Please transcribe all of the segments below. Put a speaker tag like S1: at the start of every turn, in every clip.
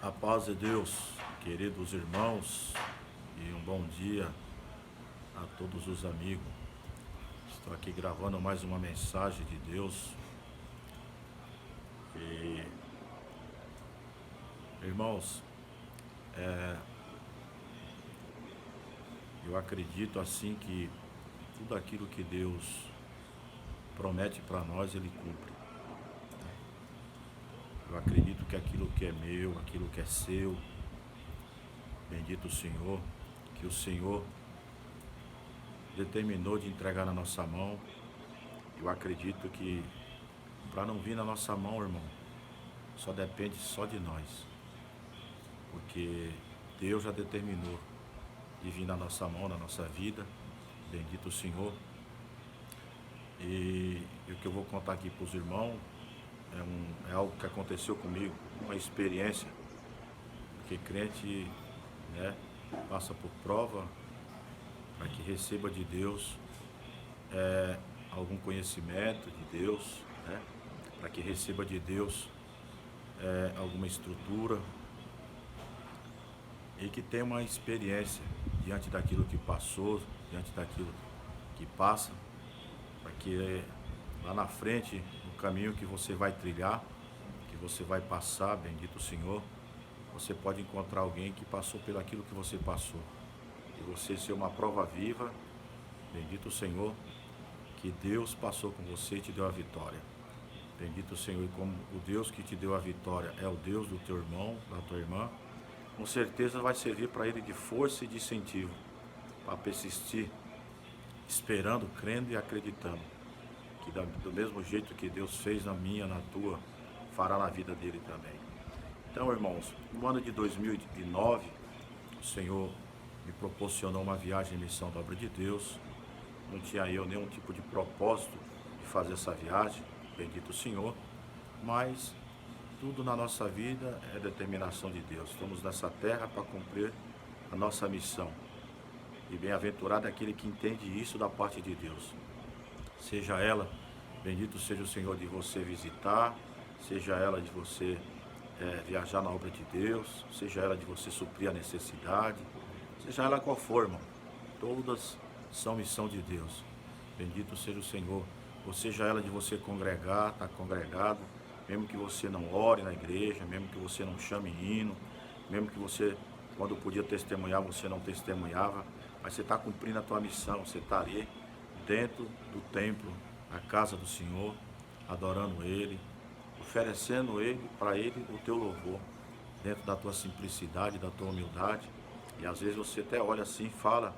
S1: A paz de Deus, queridos irmãos, e um bom dia a todos os amigos. Estou aqui gravando mais uma mensagem de Deus. E, irmãos, eu acredito assim que tudo aquilo que Deus promete para nós, Ele cumpre. Eu acredito que aquilo que é meu, aquilo que é seu, bendito o Senhor, que o Senhor determinou de entregar na nossa mão. Eu acredito que para não vir na nossa mão, irmão, só depende só de nós, porque Deus já determinou de vir na nossa mão, na nossa vida, bendito o Senhor. E o que eu vou contar aqui para os irmãos é algo que aconteceu comigo, uma experiência, porque crente, né, passa por prova para que receba de Deus algum conhecimento de Deus, né, para que receba de Deus alguma estrutura e que tenha uma experiência diante daquilo que passou, diante daquilo que passa, para que lá na frente, no caminho que você vai trilhar, que você vai passar, bendito o Senhor, você pode encontrar alguém que passou pelo aquilo que você passou. E você ser uma prova viva, bendito o Senhor, que Deus passou com você e te deu a vitória. Bendito o Senhor, e como o Deus que te deu a vitória é o Deus do teu irmão, da tua irmã, com certeza vai servir para ele de força e de incentivo, para persistir, esperando, crendo e acreditando, que do mesmo jeito que Deus fez na minha, na tua, fará na vida dele também. Então, irmãos, no ano de 2009, o Senhor me proporcionou uma viagem em missão da obra de Deus. Não tinha eu nenhum tipo de propósito de fazer essa viagem, bendito o Senhor, mas tudo na nossa vida é determinação de Deus. Estamos nessa terra para cumprir a nossa missão. E bem-aventurado é aquele que entende isso da parte de Deus. Seja ela, bendito seja o Senhor, de você visitar, seja ela de você viajar na obra de Deus, seja ela de você suprir a necessidade, seja ela qual for, irmão. Todas são missão de Deus. Bendito seja o Senhor. Ou seja ela de você congregar, estar congregado, mesmo que você não ore na igreja, mesmo que você não chame hino, mesmo que você, quando podia testemunhar, você não testemunhava, mas você está cumprindo a tua missão, você está ali dentro do templo, na casa do Senhor, adorando Ele, oferecendo para Ele o teu louvor, dentro da tua simplicidade, da tua humildade. E às vezes você até olha assim e fala,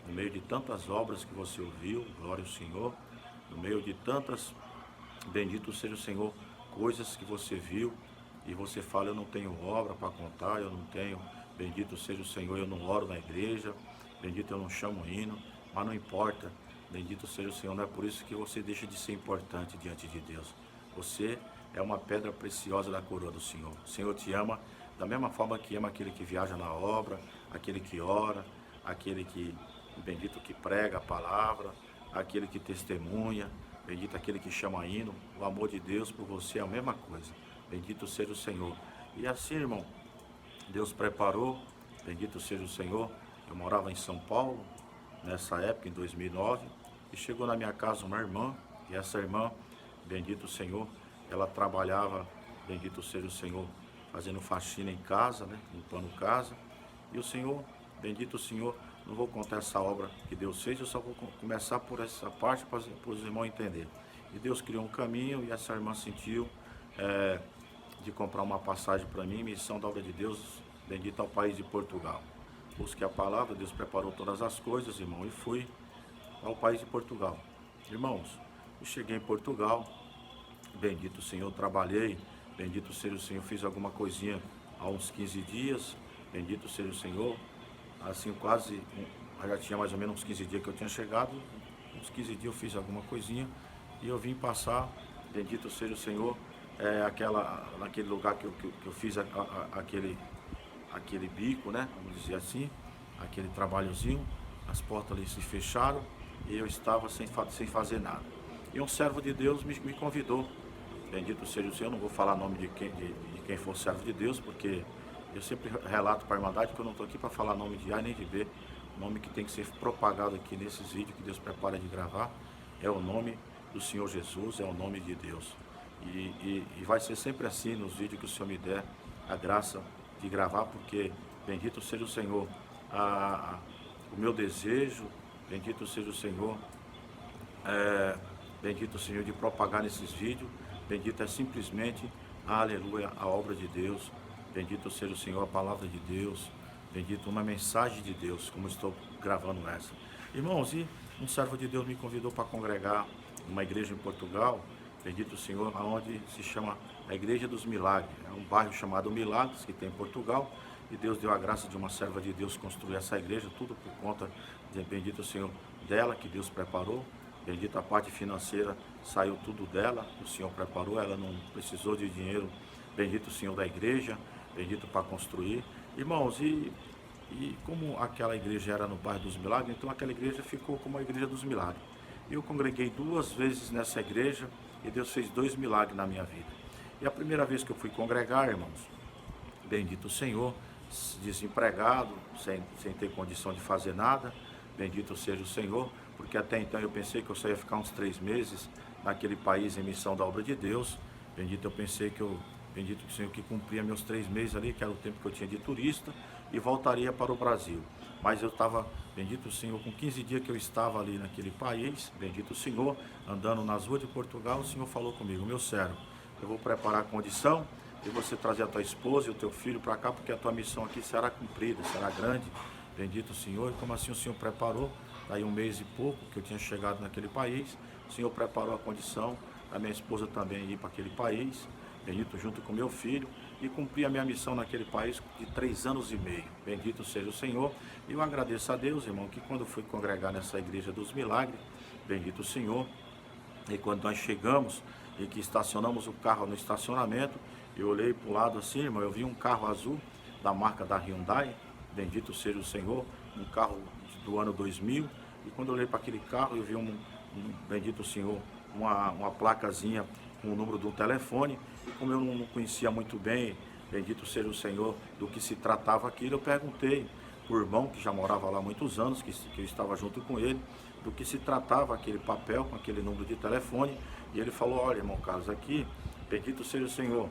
S1: no meio de tantas obras que você ouviu, glória ao Senhor, no meio de tantas, bendito seja o Senhor, coisas que você viu, e você fala, eu não tenho obra para contar, eu não tenho, bendito seja o Senhor, eu não oro na igreja, bendito eu não chamo hino, mas não importa, bendito seja o Senhor, não é por isso que você deixa de ser importante diante de Deus. Você é uma pedra preciosa da coroa do Senhor. O Senhor te ama da mesma forma que ama aquele que viaja na obra, aquele que ora, aquele que, bendito que prega a palavra, aquele que testemunha, bendito aquele que chama hino. O amor de Deus por você é a mesma coisa. Bendito seja o Senhor. E assim, irmão, Deus preparou, bendito seja o Senhor. Eu morava em São Paulo, nessa época, em 2009, e chegou na minha casa uma irmã, e essa irmã, bendito o Senhor, ela trabalhava, bendito seja o Senhor, fazendo faxina em casa, né, limpando casa, e o Senhor, bendito o Senhor, não vou contar essa obra que Deus fez, eu só vou começar por essa parte para os irmãos entenderem. E Deus criou um caminho, e essa irmã sentiu de comprar uma passagem para mim, missão da obra de Deus, bendito ao país de Portugal. Busquei a palavra, Deus preparou todas as coisas, irmão, e fui ao país de Portugal. Irmãos, eu cheguei em Portugal, bendito o Senhor, trabalhei, bendito seja o Senhor, fiz alguma coisinha há uns 15 dias, bendito seja o Senhor, assim quase, já tinha mais ou menos uns 15 dias que eu tinha chegado, uns 15 dias eu fiz alguma coisinha, e eu vim passar, bendito seja o Senhor, naquele lugar que eu fiz aquele bico, né? Vamos dizer assim, aquele trabalhozinho, as portas ali se fecharam e eu estava sem fazer nada. E um servo de Deus me convidou, bendito seja o Senhor, não vou falar o nome de quem for servo de Deus, porque Eu sempre relato para a Irmandade que eu não estou aqui para falar nome de A nem de B. O nome que tem que ser propagado aqui nesses vídeos que Deus prepara de gravar é o nome do Senhor Jesus, é o nome de Deus. E vai ser sempre assim nos vídeos que o Senhor me der a graça de gravar, porque bendito seja o Senhor, o meu desejo, bendito seja o Senhor, bendito o Senhor de propagar nesses vídeos, bendito é simplesmente, aleluia, a obra de Deus, bendito seja o Senhor, a palavra de Deus, bendito uma mensagem de Deus, como estou gravando essa. Irmãos, e um servo de Deus me convidou para congregar numa igreja em Portugal, bendito o Senhor, onde se chama a Igreja dos Milagres. É um bairro chamado Milagres, que tem em Portugal, e Deus deu a graça de uma serva de Deus construir essa igreja, tudo por conta de, bendito o Senhor, dela, que Deus preparou. Bendito a parte financeira, saiu tudo dela, o Senhor preparou, ela não precisou de dinheiro, bendito o Senhor da igreja, bendito para construir. Irmãos, e como aquela igreja era no bairro dos Milagres, então aquela igreja ficou como a Igreja dos Milagres. Eu congreguei 2 vezes nessa igreja e Deus fez 2 milagres na minha vida. E a primeira vez que eu fui congregar, irmãos, bendito o Senhor, desempregado, sem ter condição de fazer nada, bendito seja o Senhor, porque até então eu pensei que eu só ia ficar uns 3 meses naquele país em missão da obra de Deus. Bendito, eu pensei que bendito o Senhor que cumpria meus 3 meses ali, que era o tempo que eu tinha de turista, e voltaria para o Brasil. Mas eu estava, bendito o Senhor, com 15 dias que eu estava ali naquele país, bendito o Senhor, andando nas ruas de Portugal, o Senhor falou comigo: meu servo, eu vou preparar a condição de você trazer a tua esposa e o teu filho para cá, porque a tua missão aqui será cumprida, será grande. Bendito o Senhor. E como assim o Senhor preparou, daí 1 mês e pouco que eu tinha chegado naquele país, o Senhor preparou a condição da minha esposa também ir para aquele país, bendito, junto com meu filho, e cumprir a minha missão naquele país de 3 anos e meio. Bendito seja o Senhor. E eu agradeço a Deus, irmão, que quando eu fui congregar nessa Igreja dos Milagres, bendito o Senhor, e quando nós chegamos e que estacionamos o carro no estacionamento, eu olhei para o lado assim, irmão, eu vi um carro azul da marca da Hyundai, bendito seja o Senhor, um carro do ano 2000, e quando eu olhei para aquele carro, eu vi bendito Senhor, uma placazinha com o número do telefone, e como eu não conhecia muito bem, bendito seja o Senhor, do que se tratava aquilo, eu perguntei para o irmão, que já morava lá há muitos anos, que eu estava junto com ele, do que se tratava aquele papel, com aquele número de telefone, e ele falou: olha, irmão Carlos, aqui, bendito seja o Senhor,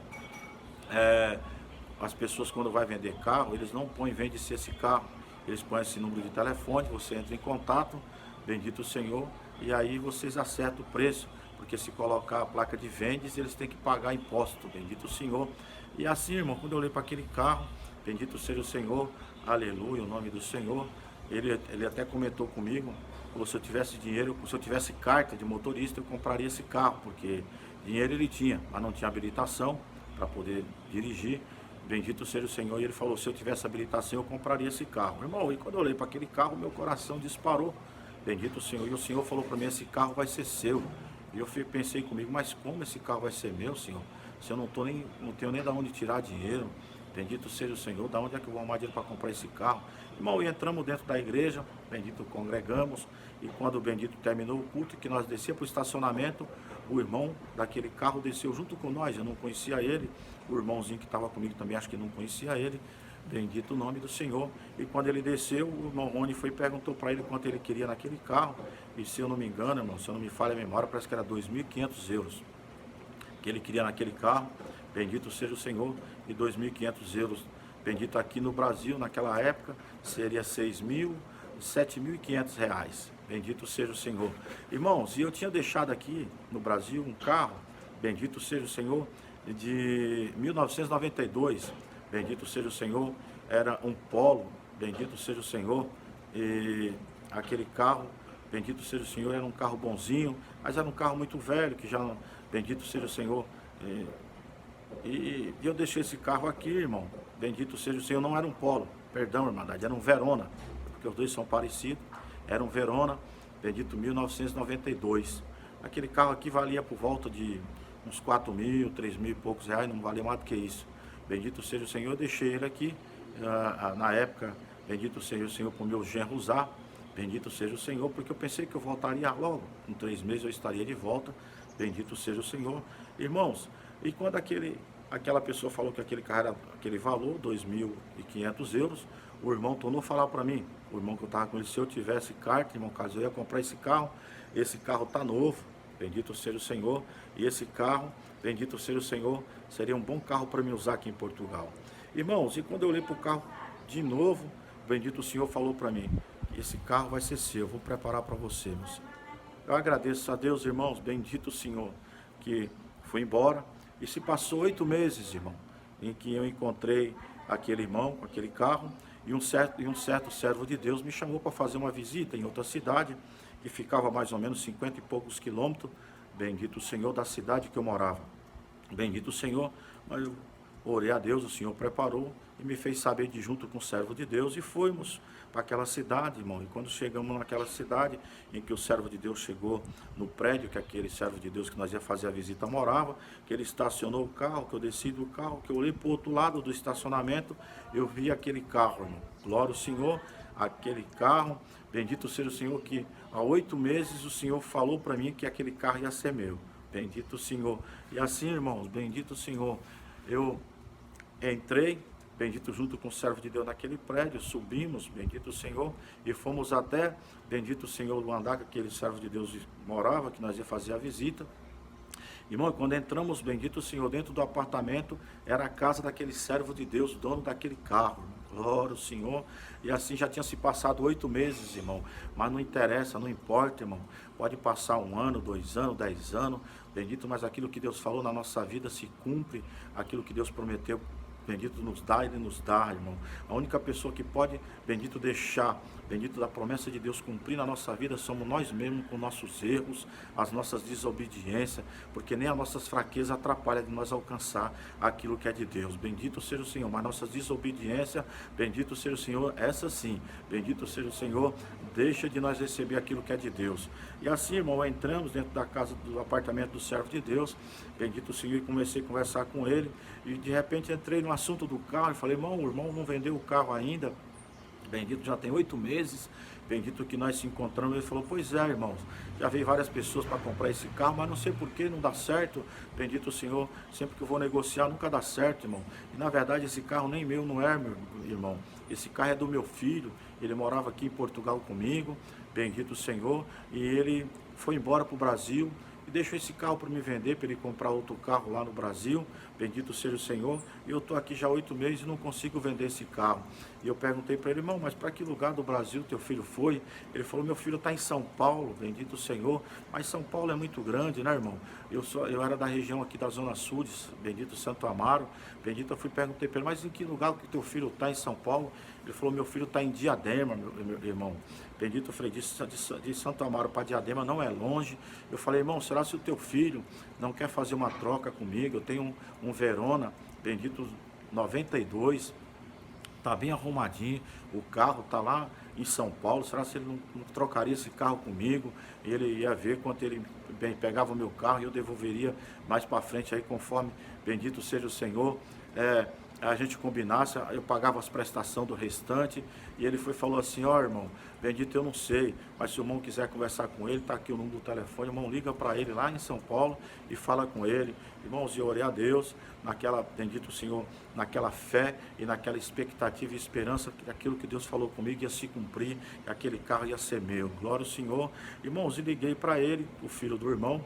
S1: as pessoas quando vai vender carro, eles não põem vende-se esse carro, eles põem esse número de telefone, você entra em contato, bendito o Senhor, e aí vocês acertam o preço, porque se colocar a placa de vendes, eles têm que pagar imposto, bendito o Senhor. E assim, irmão, quando eu olhei para aquele carro, bendito seja o Senhor, aleluia, o nome do Senhor, ele até comentou comigo, falou: se eu tivesse dinheiro, se eu tivesse carta de motorista, eu compraria esse carro, porque dinheiro ele tinha, mas não tinha habilitação para poder dirigir. Bendito seja o Senhor. E ele falou: se eu tivesse habilitação, eu compraria esse carro. Irmão, e quando eu olhei para aquele carro, meu coração disparou. Bendito o Senhor. E o Senhor falou para mim: esse carro vai ser seu. E eu pensei comigo: mas como esse carro vai ser meu, Senhor? Se eu não tenho nem de onde tirar dinheiro. Bendito seja o Senhor. Da onde é que eu vou arrumar dinheiro para comprar esse carro? Irmão, e entramos dentro da igreja, bendito, congregamos. E quando o bendito terminou o culto, que nós descíamos para o estacionamento, o irmão daquele carro desceu junto com nós. Eu não conhecia ele, o irmãozinho que estava comigo também, acho que não conhecia ele. Bendito o nome do Senhor. E quando ele desceu, o irmão Rony foi e perguntou para ele quanto ele queria naquele carro. E se eu não me engano, irmão, se eu não me falha a memória, parece que era 2.500 euros que ele queria naquele carro. Bendito seja o Senhor. E 2.500 euros, bendito, aqui no Brasil, naquela época, seria 7.500 reais. Bendito seja o Senhor. Irmãos, e eu tinha deixado aqui no Brasil um carro, bendito seja o Senhor, de 1992. Bendito seja o Senhor, era um Polo, bendito seja o Senhor. E aquele carro, bendito seja o Senhor, era um carro bonzinho, mas era um carro muito velho, que já, bendito seja o Senhor. E eu deixei esse carro aqui, irmão, bendito seja o Senhor, não era um Polo, perdão, irmandade, era um Verona, porque os dois são parecidos, era um Verona, bendito, 1992. Aquele carro aqui valia por volta de uns 4.000, 3.000 e poucos reais, não valia mais do que isso. Bendito seja o Senhor, eu deixei ele aqui, na época, bendito seja o Senhor, para o meu genro usar, bendito seja o Senhor, porque eu pensei que eu voltaria logo, em 3 meses eu estaria de volta, bendito seja o Senhor. Irmãos, e quando aquele Aquela pessoa falou que aquele carro era aquele valor, 2.500 euros. O irmão tornou a falar para mim, o irmão que eu estava com ele, se eu tivesse carta, irmão, caso eu ia comprar esse carro está novo, bendito seja o Senhor, e esse carro, bendito seja o Senhor, seria um bom carro para me usar aqui em Portugal. Irmãos, e quando eu olhei para o carro de novo, bendito o Senhor falou para mim, esse carro vai ser seu, eu vou preparar para você, meu Senhor. Eu agradeço a Deus, irmãos, bendito o Senhor, que foi embora, e se passou 8 meses, irmão, em que eu encontrei aquele irmão com aquele carro, e um certo servo de Deus me chamou para fazer uma visita em outra cidade, que ficava mais ou menos 50 e poucos quilômetros, bendito o Senhor, da cidade que eu morava. Bendito o Senhor, mas eu orei a Deus, o Senhor preparou e me fez saber de junto com o servo de Deus, e fomos para aquela cidade, irmão. E quando chegamos naquela cidade, em que o servo de Deus chegou no prédio, que aquele servo de Deus que nós ia fazer a visita morava, que ele estacionou o carro, que eu desci do carro, que eu olhei para o outro lado do estacionamento, eu vi aquele carro, irmão. Glória ao Senhor, aquele carro, bendito seja o Senhor, que há 8 meses o Senhor falou para mim que aquele carro ia ser meu. Bendito o Senhor. E assim, irmãos, bendito o Senhor, eu entrei, bendito, junto com o servo de Deus naquele prédio, subimos, bendito o Senhor, e fomos até, bendito o Senhor, do andar que aquele servo de Deus morava, que nós ia fazer a visita. Irmão, quando entramos, bendito o Senhor, dentro do apartamento, era a casa daquele servo de Deus, dono daquele carro. Glória ao Senhor. E assim já tinha se passado 8 meses, irmão. Mas não interessa, não importa, irmão. Pode passar 1 ano, 2 anos, 10 anos. Bendito, mas aquilo que Deus falou na nossa vida se cumpre. Aquilo que Deus prometeu, bendito, nos dá, Ele nos dá, irmão. A única pessoa que pode, bendito, deixar, bendito, da promessa de Deus cumprir na nossa vida, somos nós mesmos, com nossos erros, as nossas desobediências, porque nem as nossas fraquezas atrapalham de nós alcançar aquilo que é de Deus. Bendito seja o Senhor, mas nossas desobediências, bendito seja o Senhor, essa sim, bendito seja o Senhor, deixa de nós receber aquilo que é de Deus. E assim, irmão, entramos dentro da casa, do apartamento do servo de Deus, bendito o Senhor, e comecei a conversar com ele, e de repente entrei no assunto do carro, e falei, irmão, o irmão não vendeu o carro ainda, bendito, já tem 8 meses, bendito que nós se encontramos. Ele falou, pois é, irmãos, já veio várias pessoas para comprar esse carro, mas não sei porquê, não dá certo, bendito o Senhor, sempre que eu vou negociar nunca dá certo, irmão. E na verdade esse carro nem meu, não é, meu irmão, esse carro é do meu filho, ele morava aqui em Portugal comigo, bendito o Senhor, e ele foi embora para o Brasil, e deixou esse carro para me vender, para ele comprar outro carro lá no Brasil, bendito seja o Senhor, e eu estou aqui já 8 meses e não consigo vender esse carro. E eu perguntei para ele, irmão, mas para que lugar do Brasil teu filho foi? Ele falou, meu filho está em São Paulo, bendito o Senhor, mas São Paulo é muito grande, né, irmão? Eu era da região aqui da Zona Sul, bendito Santo Amaro, bendito, eu perguntei para ele, mas em que lugar que teu filho está em São Paulo? Ele falou, meu filho está em Diadema, meu irmão. Bendito, eu falei, de Santo Amaro para Diadema não é longe. Eu falei, irmão, será se o teu filho não quer fazer uma troca comigo? Eu tenho um Verona, bendito 92, tá bem arrumadinho, o carro tá lá em São Paulo, será se ele não trocaria esse carro comigo? Ele ia ver quanto ele pegava o meu carro e eu devolveria mais para frente aí, conforme, bendito seja o Senhor, a gente combinasse, eu pagava as prestações do restante, e ele falou assim, ó, irmão, bendito, eu não sei, mas se o irmão quiser conversar com ele, tá aqui o número do telefone, irmão, liga para ele lá em São Paulo e fala com ele. Irmãos, eu orei a Deus, bendito o Senhor, naquela fé e naquela expectativa e esperança que aquilo que Deus falou comigo ia se cumprir, que aquele carro ia ser meu. Glória ao Senhor. Irmãos, e liguei para ele, o filho do irmão,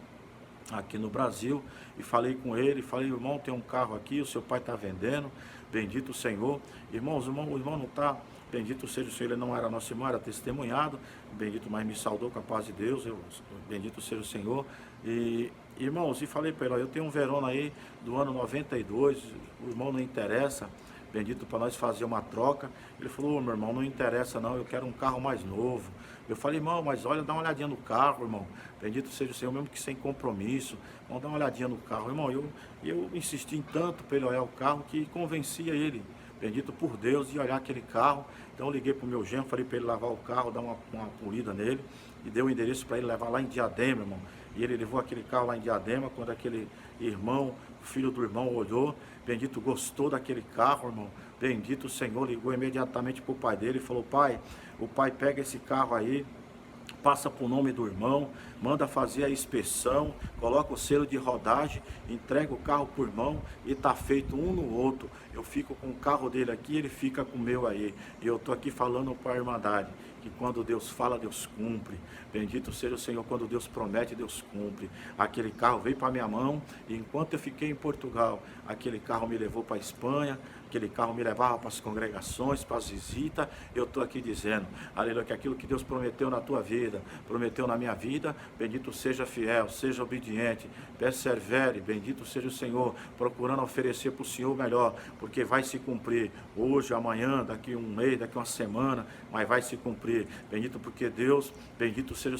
S1: aqui no Brasil, e falei com ele, falei, irmão, tem um carro aqui, o seu pai está vendendo, bendito o Senhor. Irmãos, o irmão não está, bendito seja o Senhor, ele não era nosso irmão, era testemunhado, bendito, mas me saudou com a paz de Deus, bendito seja o Senhor. E, irmãos, e falei para ele, eu tenho um Verona aí do ano 92, o irmão não interessa, bendito, para nós fazer uma troca. Ele falou, meu irmão, não interessa não, eu quero um carro mais novo. Eu falei, irmão, mas olha, dá uma olhadinha no carro, irmão, bendito seja o Senhor, mesmo que sem compromisso, vamos dar uma olhadinha no carro. Irmão, eu insisti em tanto para ele olhar o carro, que convencia ele, bendito por Deus, de olhar aquele carro. Então eu liguei para o meu genro, falei para ele lavar o carro, dar uma polida nele, e dei o endereço para ele levar lá em Diadema, irmão. E ele levou aquele carro lá em Diadema, quando aquele irmão, o filho do irmão, olhou, bendito, gostou daquele carro, irmão, bendito o Senhor, ligou imediatamente para o pai dele e falou, pai, o pai pega esse carro aí, passa para o nome do irmão, manda fazer a inspeção, coloca o selo de rodagem, entrega o carro para o irmão e está feito um no outro. Eu fico com o carro dele aqui, ele fica com o meu aí. E eu estou aqui falando para a Irmandade que quando Deus fala, Deus cumpre. Bendito seja o Senhor, quando Deus promete, Deus cumpre. Aquele carro veio para minha mão e enquanto eu fiquei em Portugal, aquele carro me levou para a Espanha, aquele carro me levava para as congregações, para as visitas. Eu estou aqui dizendo, aleluia, que aquilo que Deus prometeu na tua vida, prometeu na minha vida, bendito seja fiel, seja obediente, persevere, bendito seja o Senhor, procurando oferecer para o Senhor o melhor, porque vai se cumprir, hoje, amanhã, daqui um mês, daqui uma semana, mas vai se cumprir, bendito porque Deus, bendito seja o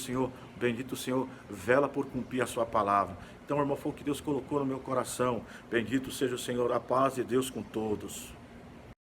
S1: Senhor, vela por cumprir a sua palavra. Então, irmão, foi o que Deus colocou no meu coração, bendito seja o Senhor, a paz de Deus com todos.